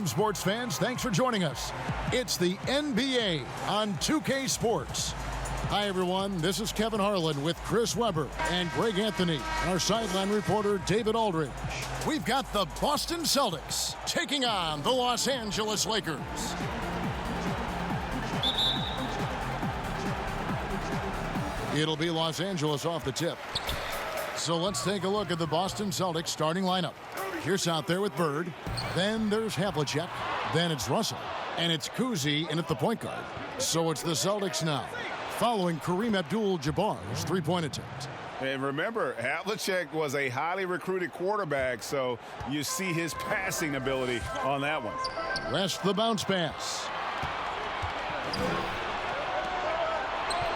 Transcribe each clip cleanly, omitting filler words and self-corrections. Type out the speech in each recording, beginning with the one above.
Welcome, sports fans. Thanks for joining us. It's the NBA on 2K Sports. Hi, everyone. This is Kevin Harlan with Chris Webber and Greg Anthony and our sideline reporter, David Aldridge. We've got the Boston Celtics taking on the Los Angeles Lakers. It'll be Los Angeles off the tip. So let's take a look at the Boston Celtics starting lineup. Here's out there with Bird. Then there's Havlicek. Then it's Russell. And it's Kuzi in at the point guard. So it's the Celtics now, following Kareem Abdul-Jabbar's three-point attempt. And remember, Havlicek was a highly recruited quarterback, so you see his passing ability on that one. West the bounce pass.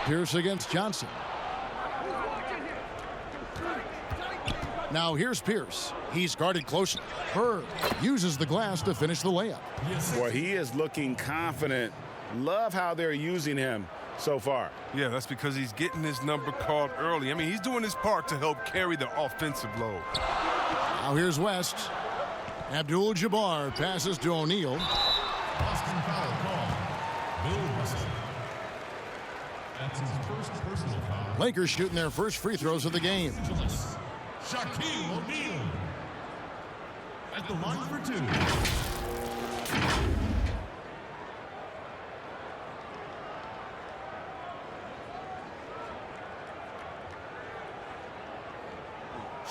Pierce against Johnson. Now here's Pierce. He's guarded closely. Bird uses the glass to finish the layup. Well, he is looking confident. Love how they're using him so far. Yeah, that's because he's getting his number called early. I mean, he's doing his part to help carry the offensive load. Now here's West. Abdul-Jabbar passes to O'Neal. Boston foul call. Bill Russell. That's his first personal foul. Lakers shooting their first free throws of the game. Shaquille O'Neal at the line for two.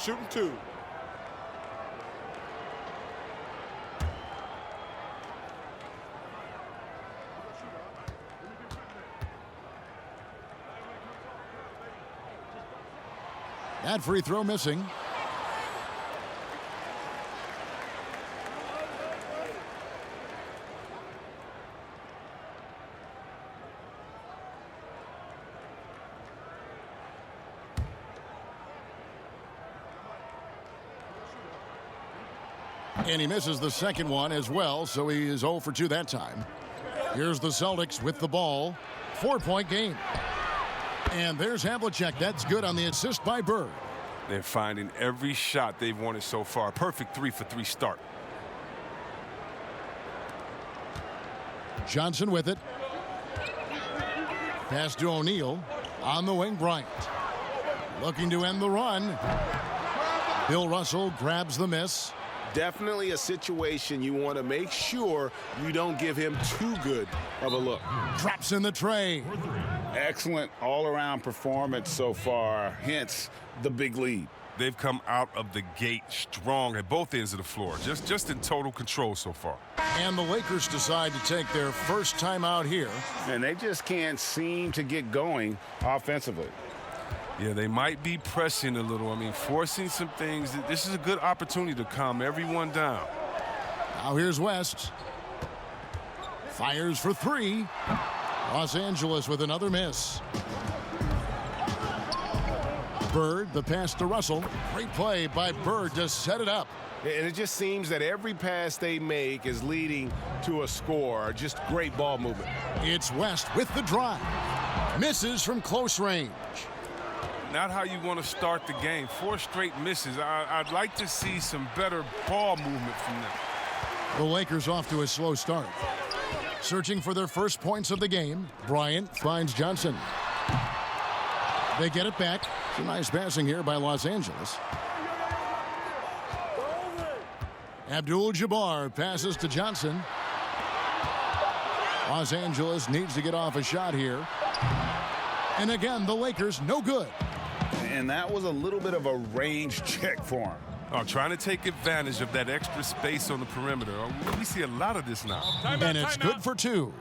Shooting two. That free throw missing. And he misses the second one as well, so he is 0 for 2 that time. Here's the Celtics with the ball. 4-point game. And there's Havlicek. That's good on the assist by Bird. They're finding every shot they've wanted so far. Perfect 3-for-3 start. Johnson with it. Pass to O'Neal. On the wing, Bryant. Looking to end the run. Bill Russell grabs the miss. Definitely a situation you want to make sure you don't give him too good of a look. Drops in the tray. Excellent all-around performance so far, hence the big lead. They've come out of the gate strong at both ends of the floor, just in total control so far. And the Lakers decide to take their first time out here. And they just can't seem to get going offensively. Yeah, they might be pressing a little. I mean, forcing some things. This is a good opportunity to calm everyone down. Now here's West. Fires for three. Los Angeles with another miss. Bird, the pass to Russell. Great play by Bird to set it up. And it just seems that every pass they make is leading to a score. Just great ball movement. It's West with the drive. Misses from close range. Not how you want to start the game. 4 straight misses. I'd like to see some better ball movement from them. The Lakers off to a slow start. Searching for their first points of the game. Bryant finds Johnson. They get it back. It's a nice passing here by Los Angeles. Abdul-Jabbar passes to Johnson. Los Angeles needs to get off a shot here. And again, the Lakers no good. And that was a little bit of a range check for him. Oh, trying to take advantage of that extra space on the perimeter. We see a lot of this now. And it's good for 2.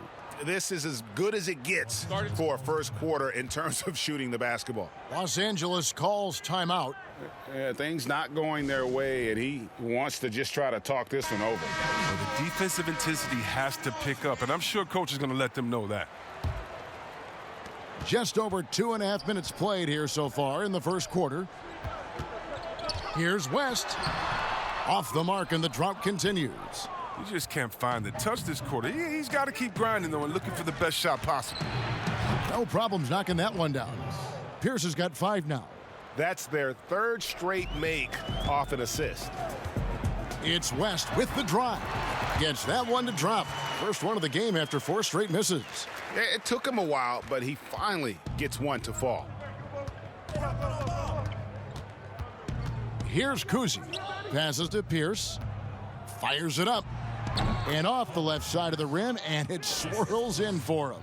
This is as good as it gets for a first quarter in terms of shooting the basketball. Los Angeles calls timeout. Things not going their way, and he wants to just try to talk this one over. Well, the defensive intensity has to pick up, and I'm sure coach is going to let them know that. Just over 2.5 minutes played here so far in the first quarter. Here's West. Off the mark, and the drought continues. You just can't find the touch this quarter. He's got to keep grinding, though, and looking for the best shot possible. No problems knocking that one down. Pierce has got 5 now. That's their 3rd straight make off an assist. It's West with the drive. Gets that one to drop. First one of the game after 4 straight misses. It took him a while, but he finally gets one to fall. Here's Kuzi. Passes to Pierce. Fires it up. And off the left side of the rim, and it swirls in for him.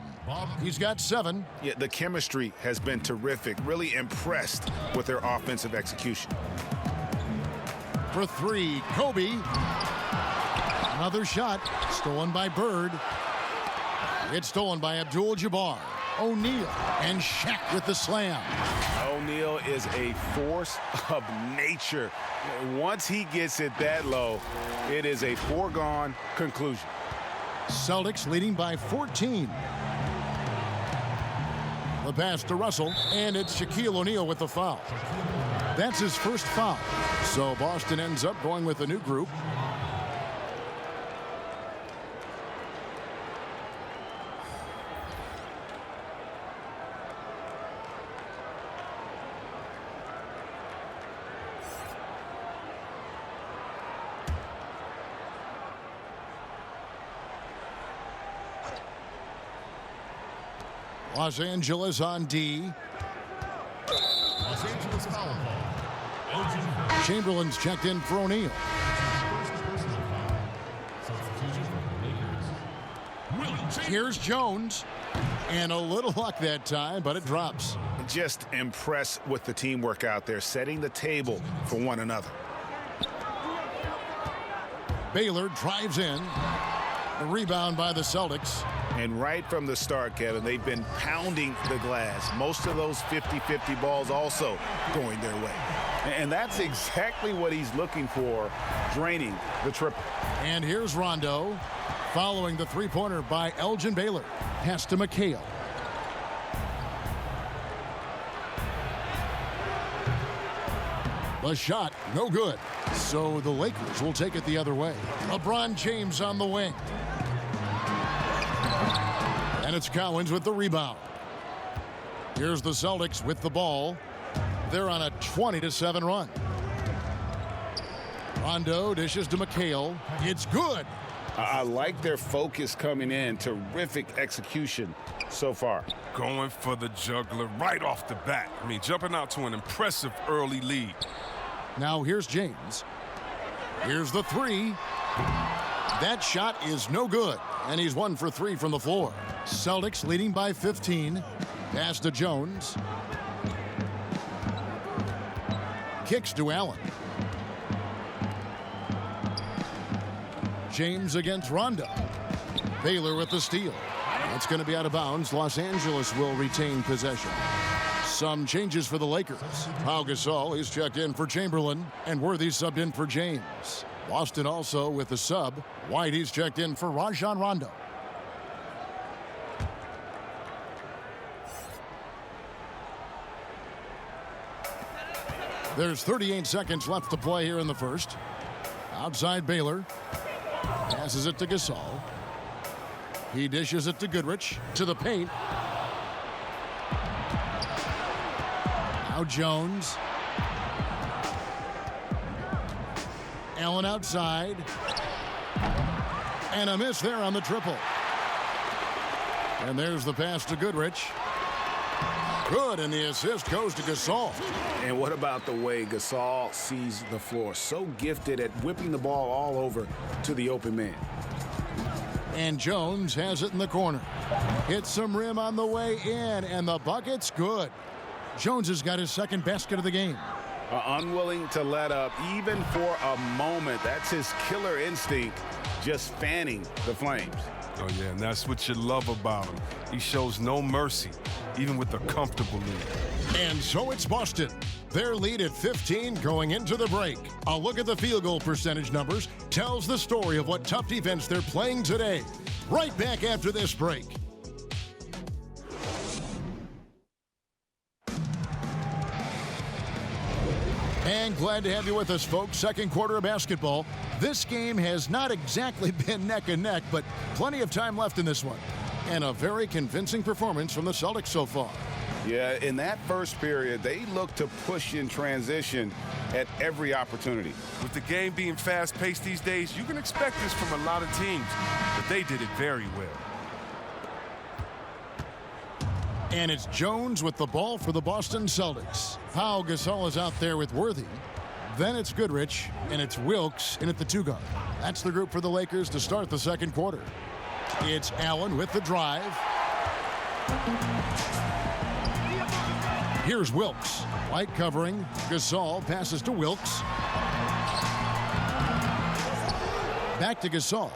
He's got 7. Yeah, the chemistry has been terrific. Really impressed with their offensive execution. For 3, Kobe. Another shot, stolen by Bird. It's stolen by Abdul-Jabbar. O'Neal and Shaq with the slam. O'Neal is a force of nature. Once he gets it that low, it is a foregone conclusion. Celtics leading by 14. The pass to Russell, and it's Shaquille O'Neal with the foul. That's his first foul. So Boston ends up going with a new group. Los Angeles on D. Los Angeles foul call. Chamberlain's checked in for O'Neal. First personal foul. Substitution for the Lakers. Here's Jones. And a little luck that time, but it drops. Just impressed with the teamwork out there, setting the table for one another. Baylor drives in. The rebound by the Celtics. And right from the start, Kevin, they've been pounding the glass. Most of those 50-50 balls also going their way. And that's exactly what he's looking for, draining the triple. And here's Rondo, following the three-pointer by Elgin Baylor. Pass to McHale. The shot, no good. So the Lakers will take it the other way. LeBron James on the wing. And it's Cowens with the rebound. Here's the Celtics with the ball. They're on a 20-7 run. Rondo dishes to McHale. It's good. I like their focus coming in. Terrific execution so far. Going for the juggler right off the bat. I mean, jumping out to an impressive early lead. Now here's James. Here's the 3. That shot is no good. And he's 1 for 3 from the floor. Celtics leading by 15. Pass to Jones. Kicks to Allen. James against Rondo. Baylor with the steal. It's going to be out of bounds. Los Angeles will retain possession. Some changes for the Lakers. Pau Gasol is checked in for Chamberlain, and Worthy subbed in for James. Boston also with the sub. White, he's checked in for Rajon Rondo. There's 38 seconds left to play here in the first. Outside Baylor. Passes it to Gasol. He dishes it to Goodrich. To the paint. Now Jones. Allen outside. And a miss there on the triple. And there's the pass to Goodrich. Good, and the assist goes to Gasol. And what about the way Gasol sees the floor? So gifted at whipping the ball all over to the open man. And Jones has it in the corner. Hits some rim on the way in, and the bucket's good. Jones has got his second basket of the game. Unwilling to let up even for a moment. That's his killer instinct, just fanning the flames. Oh, yeah, and that's what you love about him. He shows no mercy, even with a comfortable lead. And so it's Boston. Their lead at 15 going into the break. A look at the field goal percentage numbers tells the story of what tough defense they're playing today. Right back after this break. And glad to have you with us, folks. Second quarter of basketball. This game has not exactly been neck and neck, but plenty of time left in this one. And a very convincing performance from the Celtics so far. Yeah, in that first period, they looked to push in transition, at every opportunity. With the game being fast-paced these days, you can expect this from a lot of teams, but they did it very well. And it's Jones with the ball for the Boston Celtics. Pau Gasol is out there with Worthy. Then it's Goodrich, and it's Wilkes in at the 2 guard. That's the group for the Lakers to start the second quarter. It's Allen with the drive. Here's Wilkes. White covering. Gasol passes to Wilkes. Back to Gasol.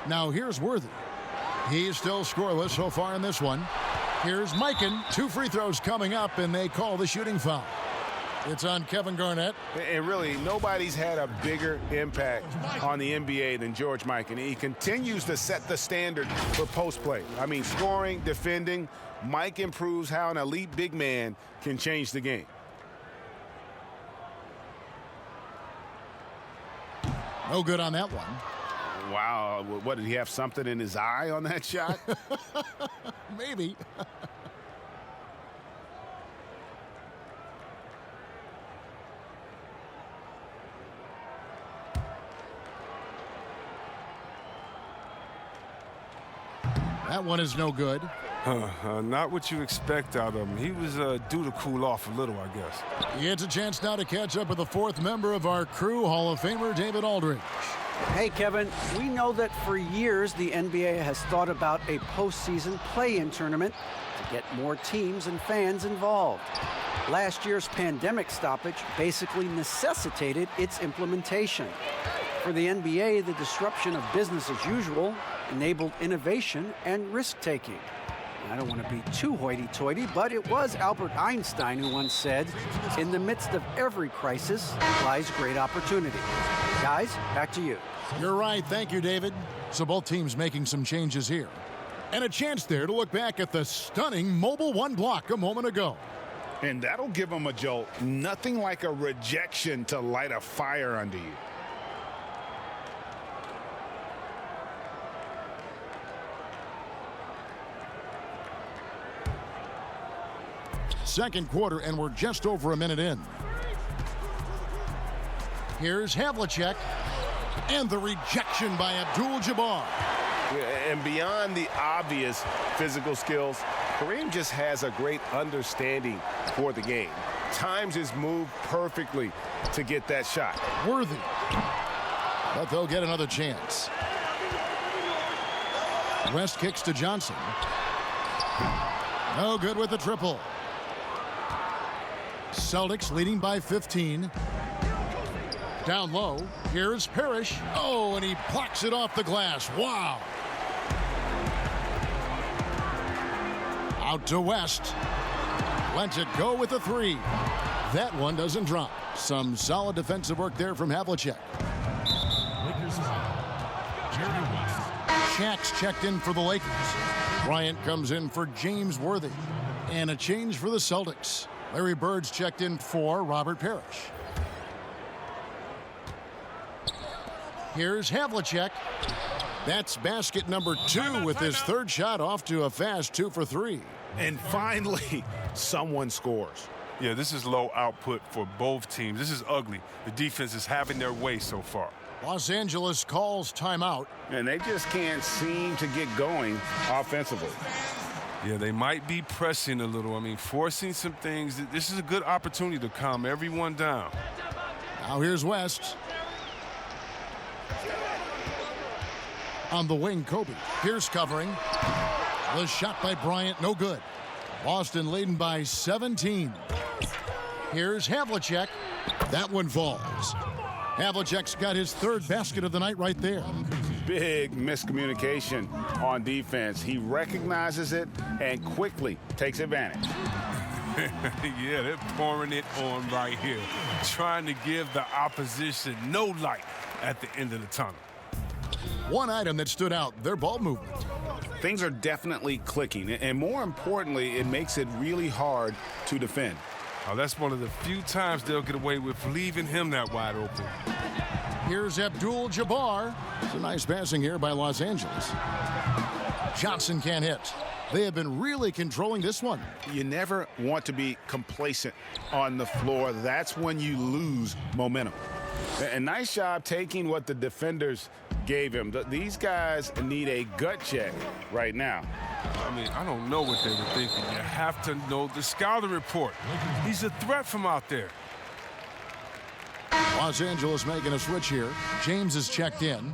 Now here's Worthy. He's still scoreless so far in this one. Here's Mikan. 2 free throws coming up, and they call the shooting foul. It's on Kevin Garnett. And really, nobody's had a bigger impact on the NBA than George Mikan. He continues to set the standard for post play. I mean, scoring, defending. Mike improves how an elite big man can change the game. No good on that one. Wow, what, did he have something in his eye on that shot? Maybe. That one is no good. Not what you expect out of him. He was due to cool off a little, I guess. He gets a chance now to catch up with the 4th member of our crew, Hall of Famer David Aldridge. Hey, Kevin, we know that for years the NBA has thought about a postseason play-in tournament to get more teams and fans involved. Last year's pandemic stoppage basically necessitated its implementation. For the NBA, the disruption of business as usual enabled innovation and risk-taking. I don't want to be too hoity-toity, but it was Albert Einstein who once said, "In the midst of every crisis lies great opportunity." Guys, back to you. You're right. Thank you, David. So both teams making some changes here. And a chance there to look back at the stunning Mobile One block a moment ago. And that'll give them a jolt. Nothing like a rejection to light a fire under you. Second quarter, and we're just over a minute in. Here's Havlicek, and the rejection by Abdul-Jabbar. And beyond the obvious physical skills, Kareem just has a great understanding for the game. Times his move perfectly to get that shot. Worthy. But they'll get another chance. West kicks to Johnson. No good with the triple. Celtics leading by 15. Down low, here's Parrish. Oh, and he plucks it off the glass. Wow. Out to West. Lets it go with a 3. That one doesn't drop. Some solid defensive work there from Havlicek. Lakers foul. Jerry West. Shaq's checked in for the Lakers. Bryant comes in for James Worthy. And a change for the Celtics. Larry Bird's checked in for Robert Parrish. Here's Havlicek. That's basket number 2 with his 3rd shot off to a fast 2 for 3. And finally, someone scores. Yeah, this is low output for both teams. This is ugly. The defense is having their way so far. Los Angeles calls timeout. And they just can't seem to get going offensively. Yeah, they might be pressing a little. I mean, forcing some things. This is a good opportunity to calm everyone down. Now here's West. On the wing, Kobe. Pierce covering. The shot by Bryant, no good. Boston leading by 17. Here's Havlicek. That one falls. Havlicek's got his 3rd basket of the night right there. Big miscommunication on defense. He recognizes it and quickly takes advantage. Yeah, they're pouring it on right here. Trying to give the opposition no light at the end of the tunnel. One item that stood out, their ball movement. Things are definitely clicking, and more importantly, it makes it really hard to defend. Oh, that's one of the few times they'll get away with leaving him that wide open. Here's Abdul-Jabbar. It's a nice passing here by Los Angeles. Johnson can't hit. They have been really controlling this one. You never want to be complacent on the floor. That's when you lose momentum. And nice job taking what the defenders gave him. These guys need a gut check right now. I mean, I don't know what they were thinking. You have to know the scouting report. He's a threat from out there. Los Angeles making a switch here. James is checked in.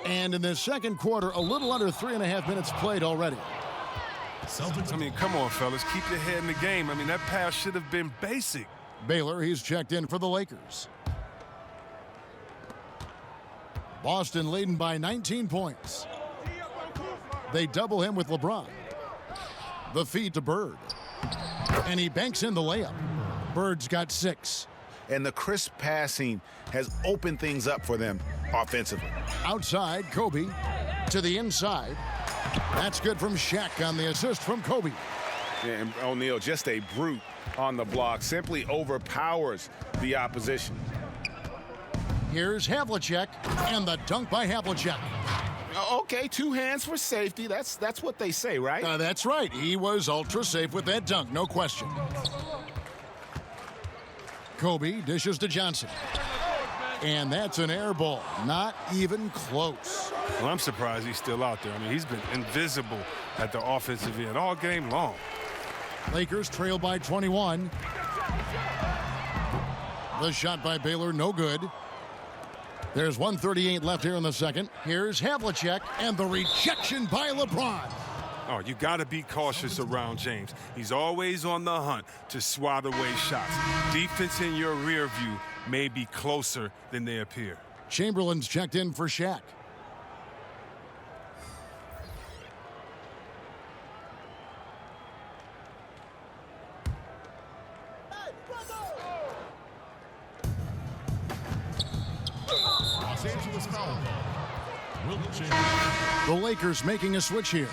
And in this second quarter, a little under 3.5 minutes played already. Celtics. I mean, come on, fellas. Keep your head in the game. I mean, that pass should have been basic. Baylor, he's checked in for the Lakers. Boston leading by 19 points. They double him with LeBron. The feed to Bird. And he banks in the layup. Bird's got 6. And the crisp passing has opened things up for them offensively. Outside, Kobe to the inside. That's good from Shaq on the assist from Kobe. And O'Neal, just a brute on the block, simply overpowers the opposition. Here's Havlicek, and the dunk by Havlicek. Okay, 2 hands for safety. That's what they say, right? That's right. He was ultra safe with that dunk, no question. Kobe dishes to Johnson. And that's an air ball. Not even close. Well, I'm surprised he's still out there. I mean, he's been invisible at the offensive end all game long. Lakers trail by 21. The shot by Baylor, no good. There's 1:38 left here in the second. Here's Havlicek, and the rejection by LeBron. Oh, you got to be cautious around James. He's always on the hunt to swat away shots. Defense in your rear view may be closer than they appear. Chamberlain's checked in for Shaq. Los Angeles foul call. Wilt Chamberlain. The Lakers making a switch here.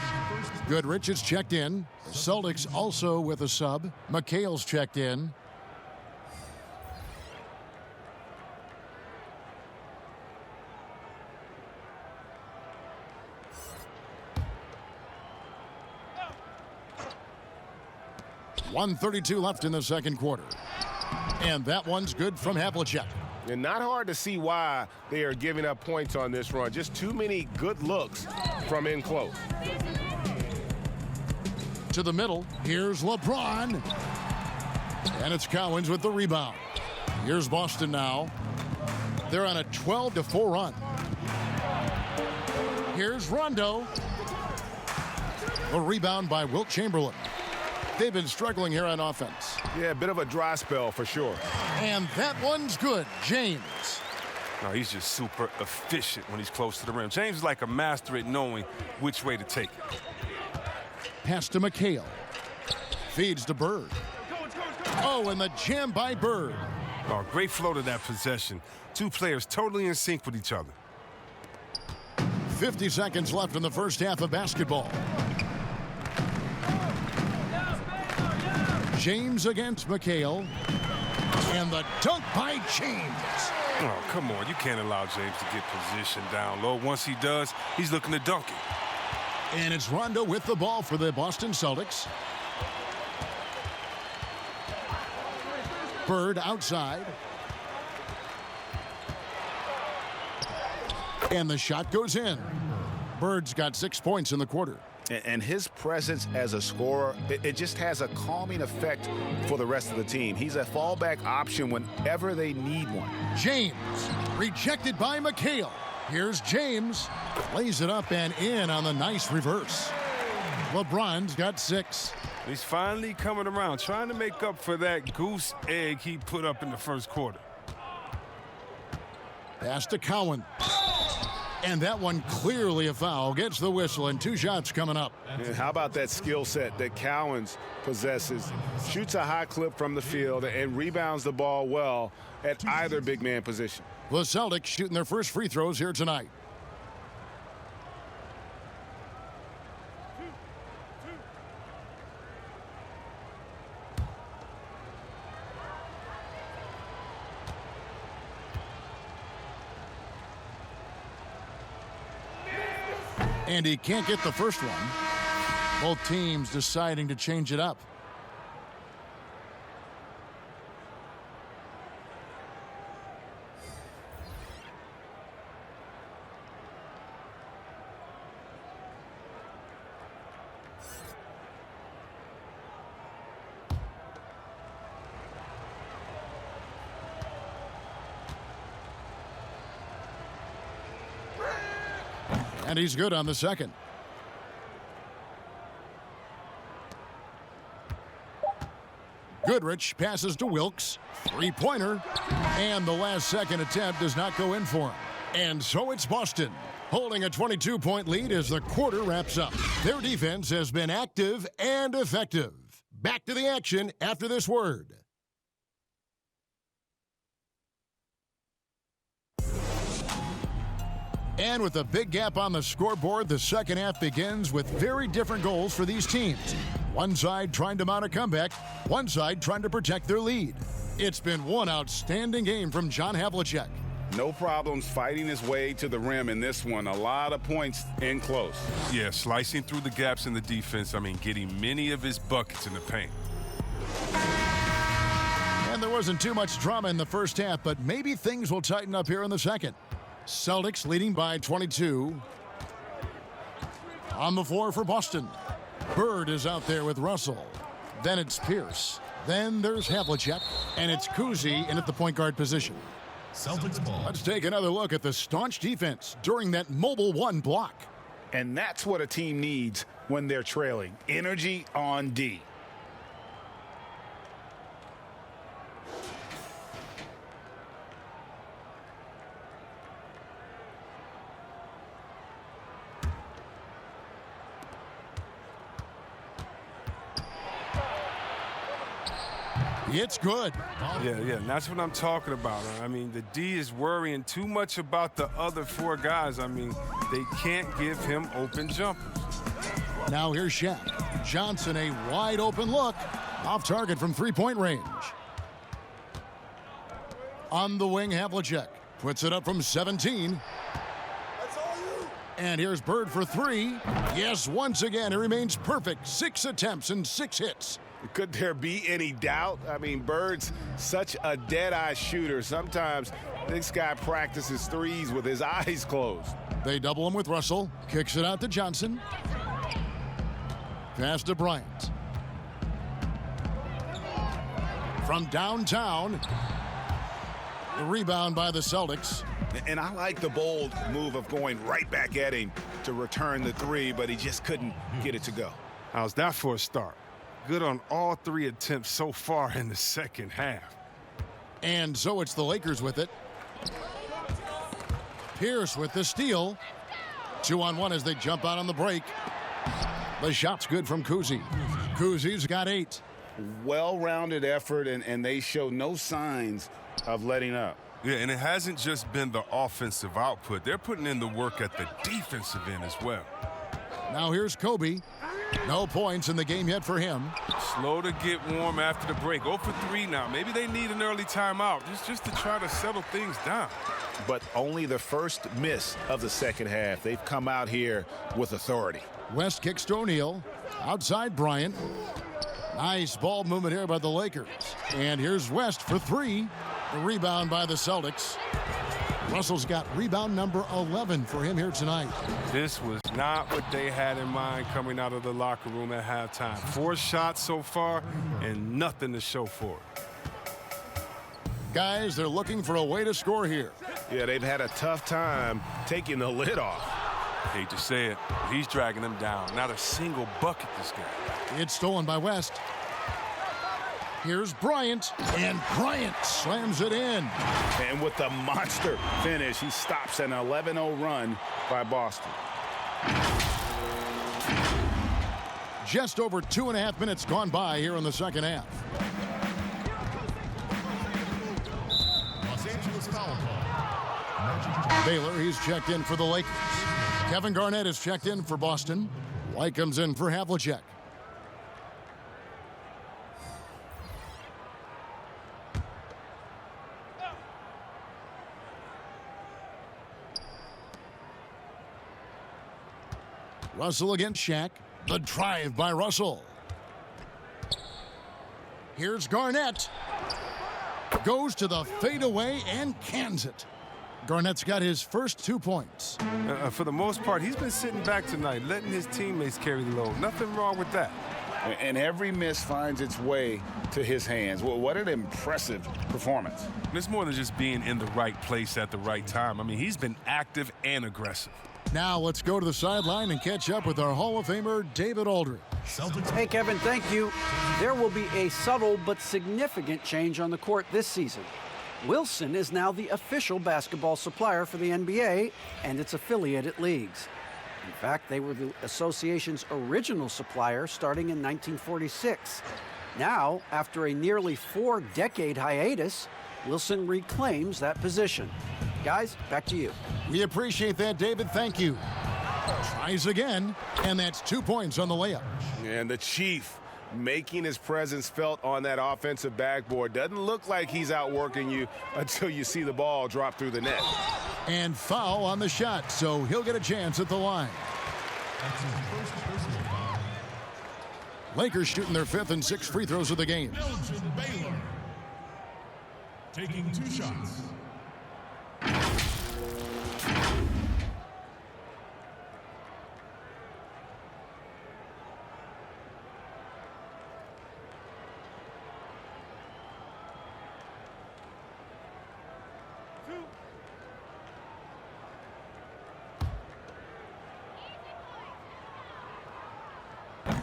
Goodrich is checked in. Celtics also with a sub. McHale's checked in. .132 left in the second quarter. And that one's good from Havlicek. And not hard to see why they are giving up points on this run. Just too many good looks from in close. To the middle, here's LeBron. And it's Cowens with the rebound. Here's Boston now. They're on a 12-4 run. Here's Rondo. The rebound by Wilt Chamberlain. They've been struggling here on offense. Yeah, a bit of a dry spell for sure. And that one's good. James. No, he's just super efficient when he's close to the rim. James is like a master at knowing which way to take it. Pass to McHale. Feeds to Bird. Oh, and the jam by Bird. Oh, great flow to that possession. Two players totally in sync with each other. 50 seconds left in the first half of basketball. James against McHale. And the dunk by James. Oh, come on. You can't allow James to get positioned down low. Once he does, he's looking to dunk it. And it's Rondo with the ball for the Boston Celtics. Bird outside. And the shot goes in. Bird's got 6 points in the quarter. And his presence as a scorer, it just has a calming effect for the rest of the team. He's a fallback option whenever they need one. James, rejected by McHale. Here's James, lays it up and in on the nice reverse. LeBron's got 6. He's finally coming around, trying to make up for that goose egg he put up in the first quarter. Pass to Cowan. And that one clearly a foul. Gets the whistle, and 2 shots coming up. And how about that skill set that Cowens possesses? Shoots a high clip from the field and rebounds the ball well at either big man position. The Celtics shooting their first free throws here tonight. And he can't get the first one. Both teams deciding to change it up. And he's good on the second. Goodrich passes to Wilkes. Three-pointer. And the last second attempt does not go in for him. And so it's Boston, holding a 22-point lead as the quarter wraps up. Their defense has been active and effective. Back to the action after this word. And with a big gap on the scoreboard, the second half begins with very different goals for these teams. One side trying to mount a comeback, one side trying to protect their lead. It's been one outstanding game from John Havlicek. No problems fighting his way to the rim in this one. A lot of points in close. Yeah, slicing through the gaps in the defense. I mean, getting many of his buckets in the paint. And there wasn't too much drama in the first half, but maybe things will tighten up here in the second. Celtics leading by 22. On the floor for Boston. Bird is out there with Russell. Then it's Pierce. Then there's Havlicek. And it's Kuzi in at the point guard position. Celtics ball. Let's take another look at the staunch defense during that mobile one block. And that's what a team needs when they're trailing. Energy on D. It's good. Yeah, and that's what I'm talking about. I mean, the D is worrying too much about the other four guys. I mean, they can't give him open jumpers. Now here's Shaq. Johnson, a wide open look. Off target from three-point range. On the wing, Havlicek puts it up from 17. And here's Bird for three. Yes, once again, it remains perfect. 6 attempts and 6 hits. Could there be any doubt? I mean, Bird's such a dead-eye shooter. Sometimes this guy practices threes with his eyes closed. They double him with Russell. Kicks it out to Johnson. Pass to Bryant. From downtown. The rebound by the Celtics. And I like the bold move of going right back at him to return the three, but he just couldn't get it to go. How's that for a start? Good on all 3 attempts so far in the second half. And so it's the Lakers with it. Pierce with the steal. 2-on-1 as they jump out on the break. The shot's good from Kuzi. Kuzi's got 8. Well-rounded effort, and they show no signs of letting up. Yeah, and it hasn't just been the offensive output. They're putting in the work at the defensive end as well. Now here's Kobe. No points in the game yet for him. Slow to get warm after the break. 0 for 3 now. Maybe they need an early timeout just to try to settle things down. But only the first miss of the second half. They've come out here with authority. West kicks to O'Neal. Outside Bryant. Nice ball movement here by the Lakers. And here's West for 3. The rebound by the Celtics. Russell's got rebound number 11 for him here tonight. This was not what they had in mind coming out of the locker room at halftime. 4 shots so far and nothing to show for it. Guys, they're looking for a way to score here. Yeah, they've had a tough time taking the lid off. Hate to say it, he's dragging them down. Not a single bucket this game. It's stolen by West. Here's Bryant, and Bryant slams it in. And with the monster finish, he stops an 11-0 run by Boston. Just over 2.5 minutes gone by here in the second half. Los Angeles foul call. Baylor, he's checked in for the Lakers. Kevin Garnett is checked in for Boston. White comes in for Havlicek. Russell against Shaq. The drive by Russell. Here's Garnett. Goes to the fadeaway and cans it. Garnett's got his first 2 points. For the most part, he's been sitting back tonight, letting his teammates carry the load. Nothing wrong with that. And every miss finds its way to his hands. Well, what an impressive performance. It's more than just being in the right place at the right time. I mean, he's been active and aggressive. Now let's go to the sideline and catch up with our Hall of Famer, David Aldridge. Celtics. Hey, Kevin, thank you. There will be a subtle but significant change on the court this season. Wilson is now the official basketball supplier for the NBA and its affiliated leagues. In fact, they were the association's original supplier starting in 1946. Now, after a nearly 4-decade hiatus, Wilson reclaims that position. Guys, back to you. We appreciate that, David. Thank you. Tries again, and that's 2 points on the layup. And the Chief making his presence felt on that offensive backboard. Doesn't look like he's outworking you until you see the ball drop through the net. And foul on the shot, so he'll get a chance at the line. That's his first personal foul. Lakers shooting their 5th and 6th free throws of the game. Elgin Baylor. Taking 2 shots.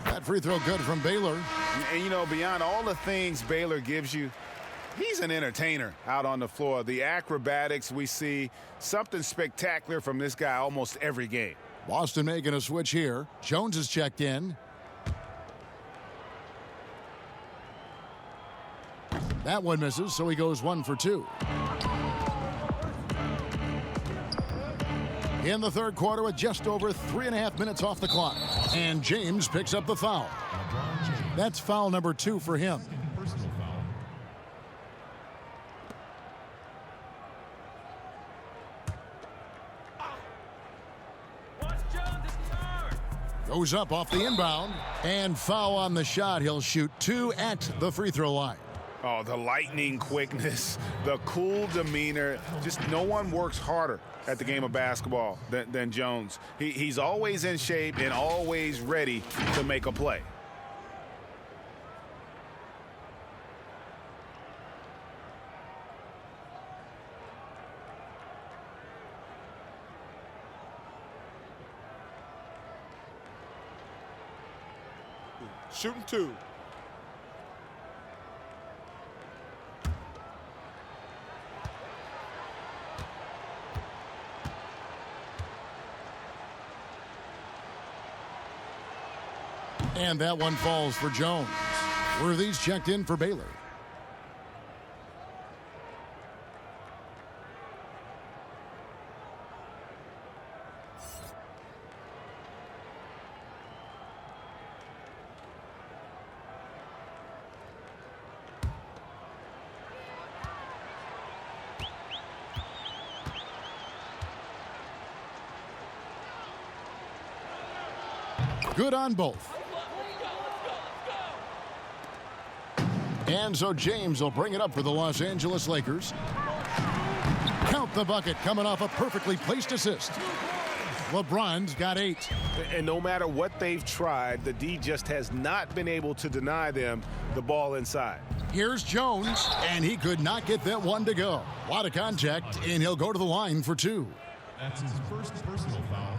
That free throw good from Baylor. And, you know, beyond all the things Baylor gives you, he's an entertainer out on the floor. The acrobatics we see, something spectacular from this guy almost every game. Boston making a switch here. Jones is checked in. That one misses, so he goes 1 for 2. In the third quarter with just over 3.5 minutes off the clock. And James picks up the foul. That's foul number 2 for him. Personal foul. Goes up off the inbound. And foul on the shot. He'll shoot 2 at the free throw line. Oh, the lightning quickness, the cool demeanor. Just no one works harder at the game of basketball than Jones. He's always in shape and always ready to make a play. Shooting 2. And that one falls for Jones. Worthy's checked in for Baylor. Good on both. And so James will bring it up for the Los Angeles Lakers. Count the bucket coming off a perfectly placed assist. LeBron's got 8. And no matter what they've tried, the D just has not been able to deny them the ball inside. Here's Jones, and he could not get that one to go. A lot of contact, and he'll go to the line for 2. That's his first personal foul.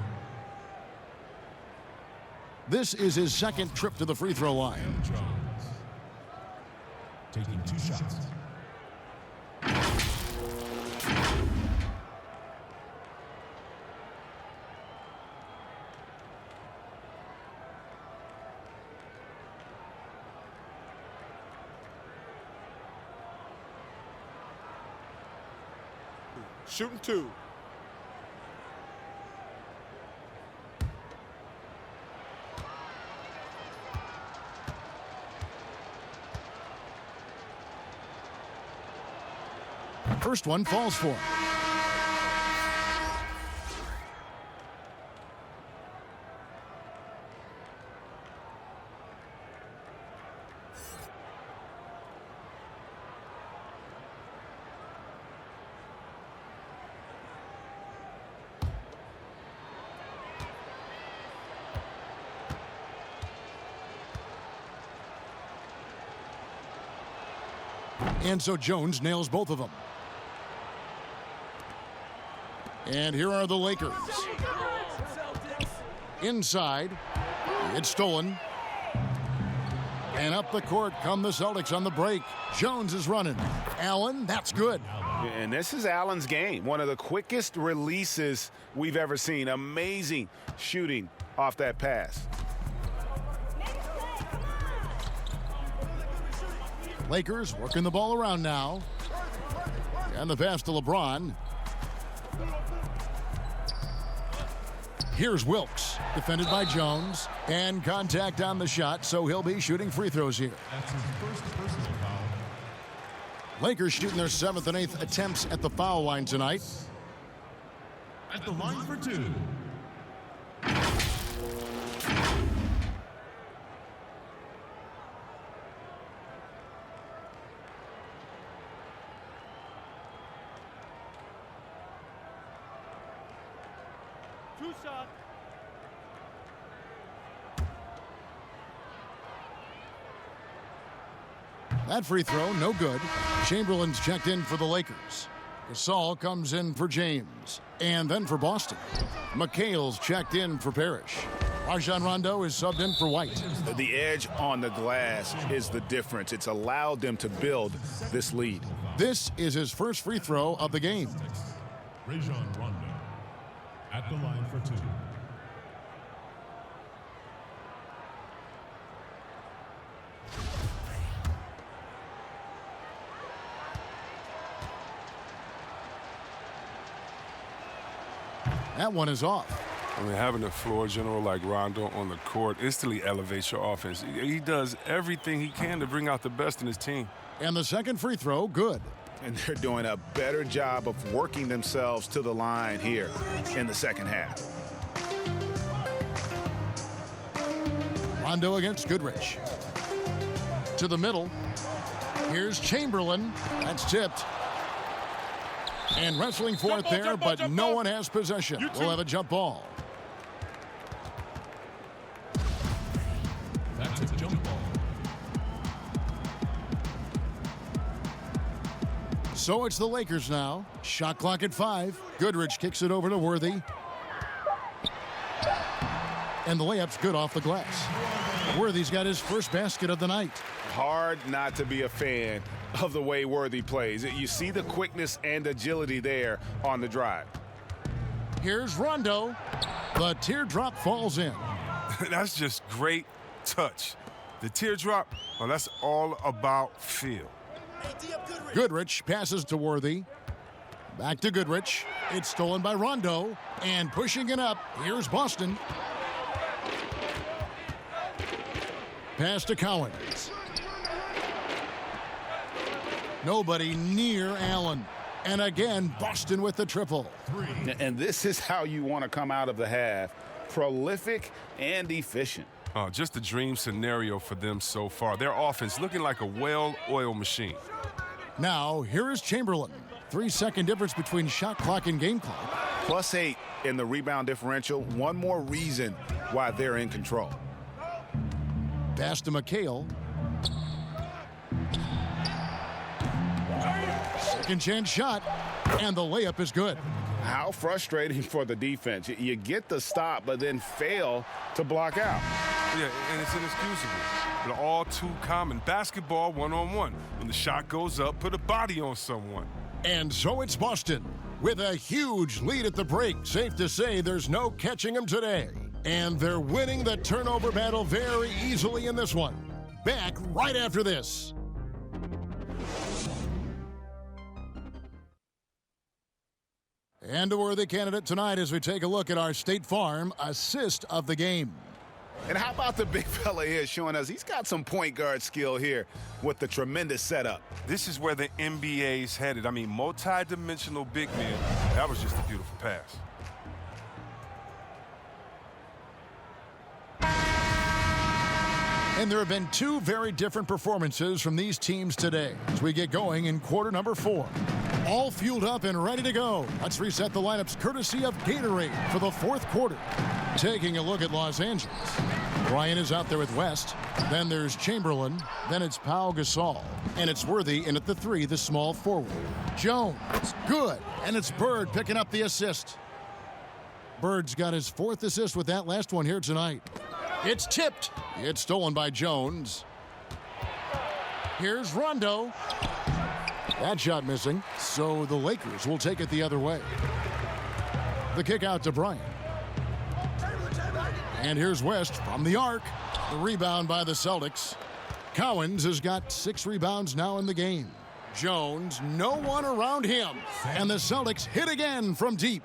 This is his 2nd trip to the free throw line. Jones. Taking 2 shots. Shooting 2. First one falls for him. And so Jones nails both of them. And here are the Lakers. Inside. It's stolen. And up the court come the Celtics on the break. Jones is running. Allen, that's good. And this is Allen's game. One of the quickest releases we've ever seen. Amazing shooting off that pass. Lakers working the ball around now. And the pass to LeBron. Here's Wilkes, defended by Jones, and contact on the shot, so he'll be shooting free throws here. That's his first personal foul. Lakers shooting their 7th and 8th attempts at the foul line tonight. At the line for 2. That free throw, no good. Chamberlain's checked in for the Lakers. Gasol comes in for James. And then for Boston. McHale's checked in for Parrish. Rajon Rondo is subbed in for White. The edge on the glass is the difference. It's allowed them to build this lead. This is his first free throw of the game. Rajon Rondo at the line for 2. That one is off. I mean, having a floor general like Rondo on the court instantly elevates your offense. He does everything he can to bring out the best in his team. And the second free throw, good. And they're doing a better job of working themselves to the line here in the second half. Rondo against Goodrich. To the middle. Here's Chamberlain. That's tipped. And wrestling for it there, but no one has possession. We'll have a jump ball. That's a jump ball. So it's the Lakers now. Shot clock at 5. Goodrich kicks it over to Worthy. And the layup's good off the glass. Worthy's got his first basket of the night. Hard not to be a fan of the way Worthy plays. You see the quickness and agility there on the drive. Here's Rondo. The teardrop falls in. That's just great touch. The teardrop, well, that's all about feel. Goodrich passes to Worthy. Back to Goodrich. It's stolen by Rondo. And pushing it up, here's Boston. Pass to Cowens. Nobody near Allen. And again, Boston with the triple. 3. And this is how you want to come out of the half. Prolific and efficient. Just a dream scenario for them so far. Their offense looking like a well-oiled machine. Now, here is Chamberlain. 3-second difference between shot clock and game clock. +8 in the rebound differential. One more reason why they're in control. Pass to McHale. Second chance shot. And the layup is good. How frustrating for the defense. You get the stop, but then fail to block out. Yeah, and it's inexcusable. But all too common. Basketball one-on-one. When the shot goes up, put a body on someone. And so it's Boston with a huge lead at the break. Safe to say there's no catching them today. And they're winning the turnover battle very easily in this one. Back right after this. And a worthy candidate tonight as we take a look at our State Farm assist of the game. And how about the big fella here showing us he's got some point guard skill here with the tremendous setup. This is where the NBA's headed. I mean, multi-dimensional big men. That was just a beautiful pass. And there have been two very different performances from these teams today as we get going in quarter number 4. All fueled up and ready to go. Let's reset the lineups courtesy of Gatorade for the fourth quarter. Taking a look at Los Angeles. Bryant is out there with West. Then there's Chamberlain. Then it's Pau Gasol. And it's Worthy in at the 3, the small forward. Jones, good. And it's Bird picking up the assist. Bird's got his 4th assist with that last one here tonight. It's tipped. It's stolen by Jones. Here's Rondo. That shot missing, so the Lakers will take it the other way. The kick out to Bryant. And here's West from the arc. The rebound by the Celtics. Cowens has got 6 rebounds now in the game. Jones, no one around him. And the Celtics hit again from deep.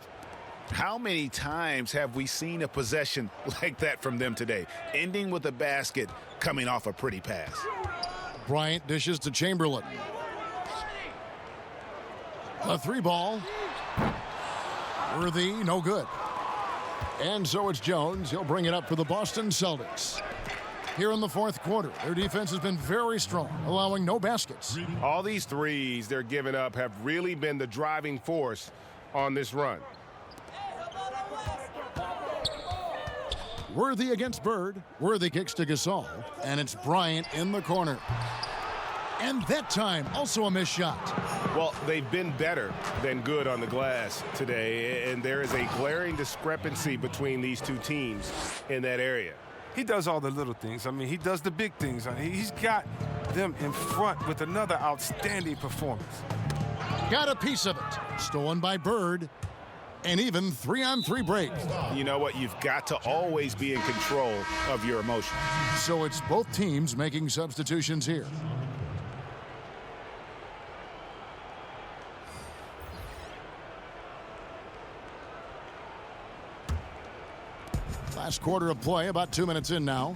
How many times have we seen a possession like that from them today, ending with a basket coming off a pretty pass? Bryant dishes to Chamberlain. A 3-ball. Worthy, no good. And so it's Jones. He'll bring it up for the Boston Celtics. Here in the 4th quarter, their defense has been very strong, allowing no baskets. All these threes they're giving up have really been the driving force on this run. Worthy against Bird. Worthy kicks to Gasol. And it's Bryant in the corner. And that time, also a missed shot. Well, they've been better than good on the glass today, and there is a glaring discrepancy between these two teams in that area. He does all the little things. I mean, he does the big things. He's got them in front with another outstanding performance. Got a piece of it. Stolen by Bird. And even 3-on-3 break. You know what? You've got to always be in control of your emotions. So it's both teams making substitutions here. Last quarter of play, about 2 minutes in now.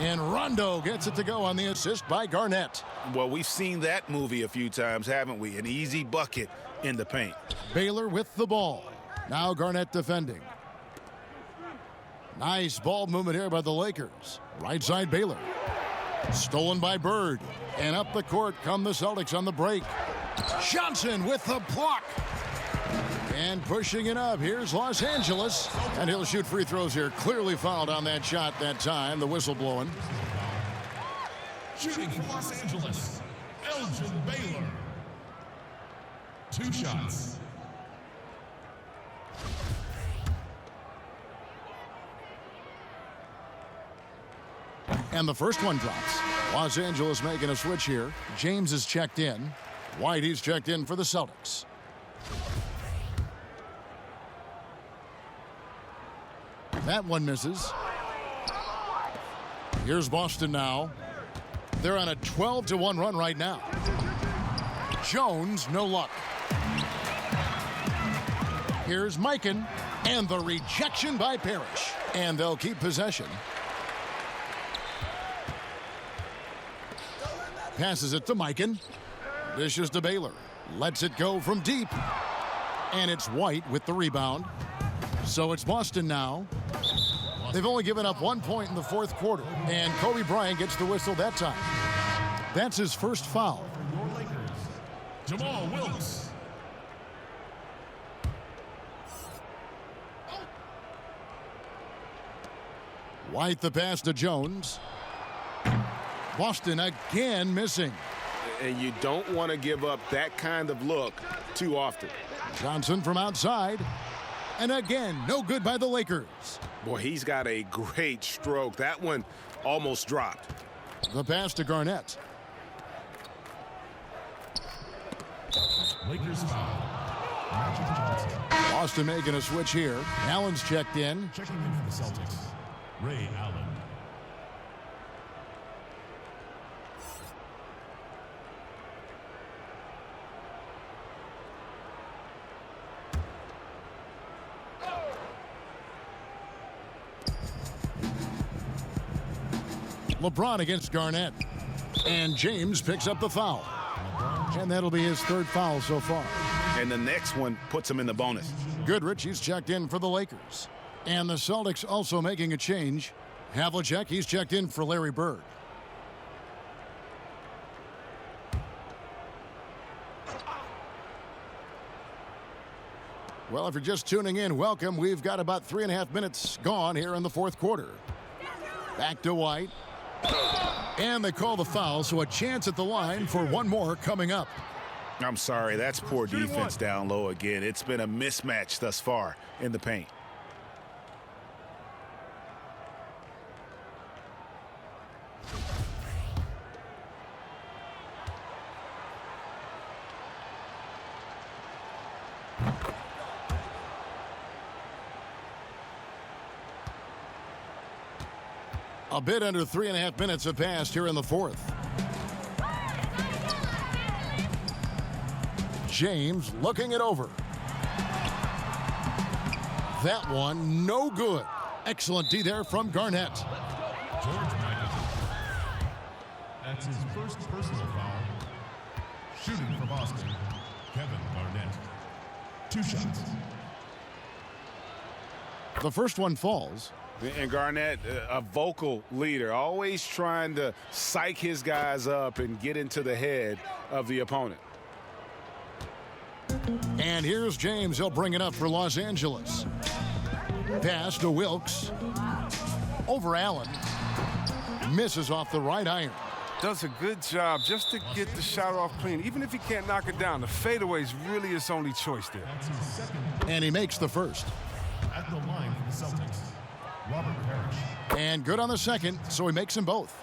And Rondo gets it to go on the assist by Garnett. Well, we've seen that movie a few times, haven't we? An easy bucket in the paint. Baylor with the ball. Now Garnett defending. Nice ball movement here by the Lakers. Right side Baylor. Stolen by Bird. And up the court come the Celtics on the break. Johnson with the block. And pushing it up, here's Los Angeles. And he'll shoot free throws here. Clearly fouled on that shot that time. The whistle blowing. Shooting for Los Angeles, Elgin Baylor. 2 shots. And the first one drops. Los Angeles making a switch here. James is checked in. White, he's checked in for the Celtics. That one misses. Here's Boston now. They're on a 12-1 run right now. Jones, no luck. Here's Mikan, and the rejection by Parrish. And they'll keep possession. Passes it to Mikan. Dishes to Baylor. Lets it go from deep. And it's White with the rebound. So it's Boston now. They've only given up 1 point in the 4th quarter. And Kobe Bryant gets the whistle that time. That's his first foul. Your Lakers, Jamal Wilkes. White the pass to Jones. Boston again missing. And you don't want to give up that kind of look too often. Johnson from outside. And again, no good by the Lakers. Boy, he's got a great stroke. That one almost dropped. The pass to Garnett. Lakers foul. Magic Johnson. Boston making a switch here. Allen's checked in. Checking in for the Celtics, Ray Allen. LeBron against Garnett. And James picks up the foul. And that'll be his 3rd foul so far. And the next one puts him in the bonus. Goodrich, he's checked in for the Lakers. And the Celtics also making a change. Havlicek, he's checked in for Larry Bird. Well, if you're just tuning in, welcome. We've got about 3.5 minutes gone here in the fourth quarter. Back to White. And they call the foul, so a chance at the line for one more coming up. I'm sorry, that's poor defense down low again. It's been a mismatch thus far in the paint. A bit under 3.5 minutes have passed here in the fourth. James looking it over. That one, no good. Excellent D there from Garnett. George Michael. That's his first personal foul. Shooting for Boston, Kevin Garnett. 2 shots. The first one falls. And Garnett, a vocal leader, always trying to psych his guys up and get into the head of the opponent. And here's James. He'll bring it up for Los Angeles. Pass to Wilkes. Over Allen. Misses off the right iron. Does a good job just to get the shot off clean. Even if he can't knock it down, the fadeaway is really his only choice there. That's his second. And he makes the first. At the line for the Celtics, Robert Parrish. And good on the second, so he makes them both.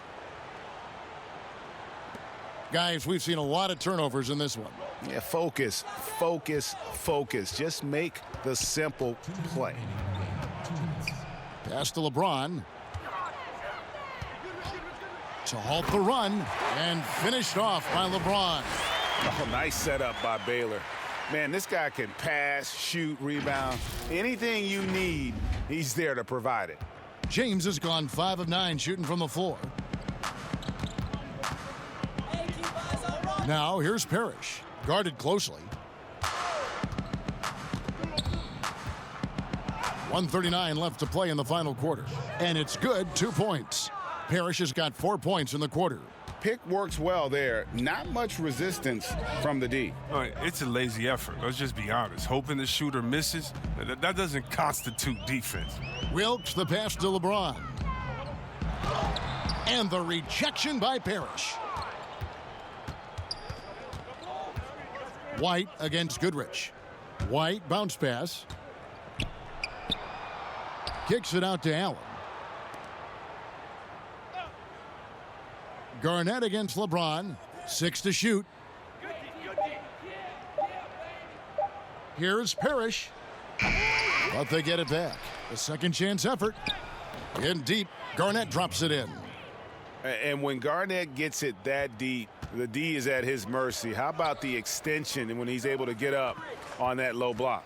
Guys, we've seen a lot of turnovers in this one. Yeah, focus, focus, focus. Just make the simple play. Pass to LeBron. To halt the run, and finished off by LeBron. Oh, nice setup by Baylor. Man, this guy can pass, shoot, rebound. Anything you need, he's there to provide it. James has gone 5 of 9 shooting from the floor. Now here's Parrish, guarded closely. 1:39 left to play in the final quarter. And it's good, 2 points. Parrish has got 4 points in the quarter. Pick works well there. Not much resistance from the D. All right, it's a lazy effort. Let's just be honest. Hoping the shooter misses, that doesn't constitute defense. Wilkes the pass to LeBron. And the rejection by Parrish. White against Goodrich. White bounce pass. Kicks it out to Allen. Garnett against LeBron. 6 to shoot. Here's Parrish. But they get it back. A second chance effort. In deep. Garnett drops it in. And when Garnett gets it that deep, the D is at his mercy. How about the extension and when he's able to get up on that low block?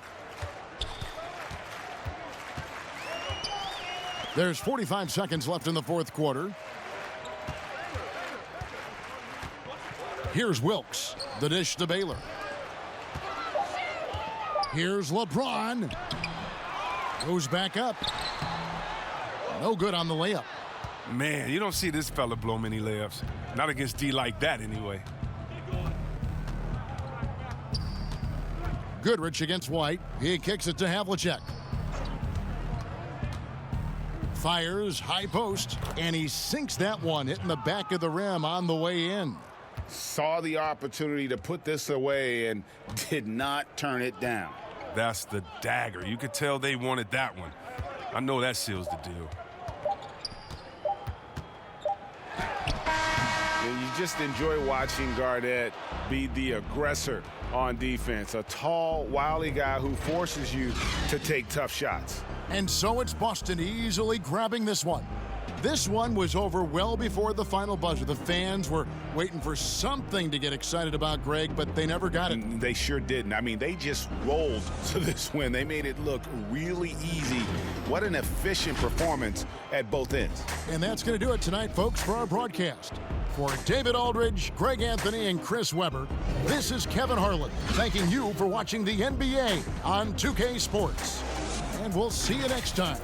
There's 45 seconds left in the fourth quarter. Here's Wilkes. The dish to Baylor. Here's LeBron. Goes back up. No good on the layup. Man, you don't see this fella blow many layups. Not against D like that, anyway. Goodrich against White. He kicks it to Havlicek. Fires, high post, and he sinks that one, hitting the back of the rim on the way in. Saw the opportunity to put this away and did not turn it down. That's the dagger. You could tell they wanted that one. I know that seals the deal. And you just enjoy watching Garnett be the aggressor on defense. A tall, wily guy who forces you to take tough shots. And so it's Boston easily grabbing this one. This one was over well before the final buzzer. The fans were waiting for something to get excited about, Greg, but they never got it. They sure didn't. I mean, they just rolled to this win. They made it look really easy. What an efficient performance at both ends. And that's going to do it tonight, folks, for our broadcast. For David Aldridge, Greg Anthony, and Chris Webber, this is Kevin Harlan thanking you for watching the NBA on 2K Sports. And we'll see you next time.